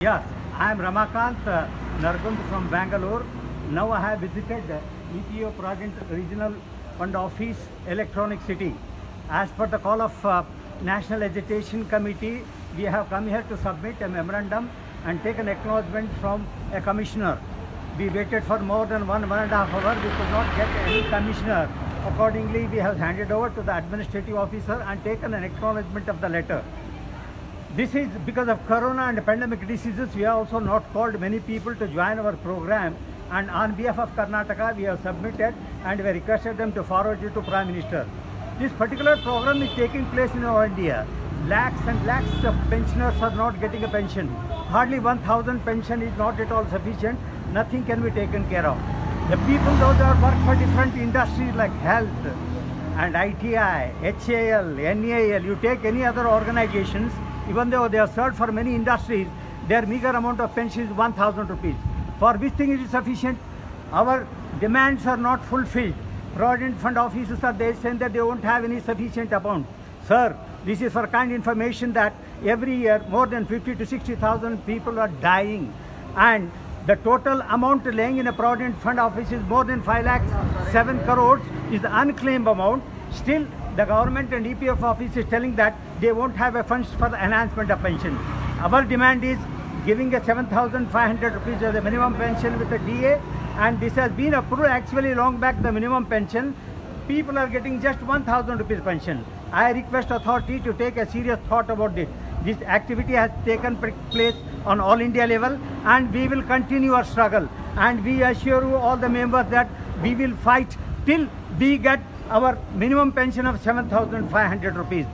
Yes, I am Ramakant Nargund from Bangalore. Now I have visited EPO Provident Regional Fund Office, Electronic City. As per the call of National Agitation Committee, we have come here to submit a memorandum and take an acknowledgement from a commissioner. We waited for more than one and a half hour. We could not get any commissioner. Accordingly, we have handed over to the administrative officer and taken an acknowledgement of the letter. This is because of corona and pandemic diseases. We have also not called many people to join our program, and on behalf of Karnataka we have submitted and we requested them to forward it to Prime Minister. This particular program is taking place in our India. Lakhs and lakhs of pensioners are not getting a pension. Hardly 1,000 pension is not at all sufficient. Nothing can be taken care of. The people those that work for different industries like health and ITI, HAL, NAL, you take any other organizations, even though they are served for many industries, their meager amount of pension is 1,000 rupees. For which thing it is sufficient? Our demands are not fulfilled. Provident Fund officers are there saying that they won't have any sufficient amount. Sir, this is for kind information that every year more than 50 to 60,000 people are dying, and the total amount laying in a Provident Fund office is more than 5 lakhs 7 crores is the unclaimed amount. Still, the government and EPF office is telling that they won't have a funds for the enhancement of pension. Our demand is giving a 7,500 rupees as a minimum pension with a DA, and this has been approved actually long back. The minimum pension, people are getting just 1,000 rupees pension. I request authority to take a serious thought about this. This activity has taken place on all India level, and we will continue our struggle, and we assure you all the members that we will fight till we get our minimum pension of 7,500 rupees.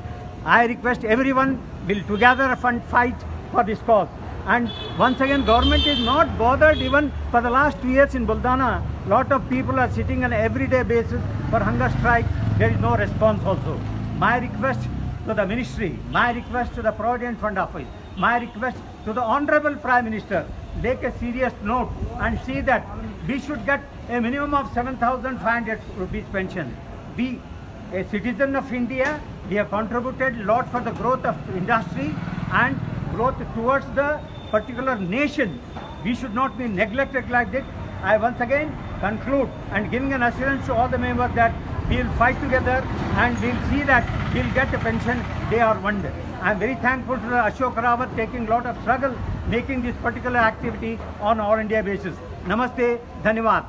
I request everyone will together fight for this cause. And once again, government is not bothered. Even for the last 2 years in Buldana, lot of people are sitting on an everyday basis for hunger strike. There is no response also. My request to the ministry, my request to the Provident Fund office, my request to the Honorable Prime Minister, take a serious note and see that we should get a minimum of 7,500 rupees pension. We, a citizen of India, we have contributed a lot for the growth of industry and growth towards the particular nation. We should not be neglected like that. I once again conclude and giving an assurance to all the members that we will fight together and we will see that we will get a pension day or one day. I am very thankful to the Ashok Rawat taking a lot of struggle, making this particular activity on all India basis. Namaste, Dhanyavad.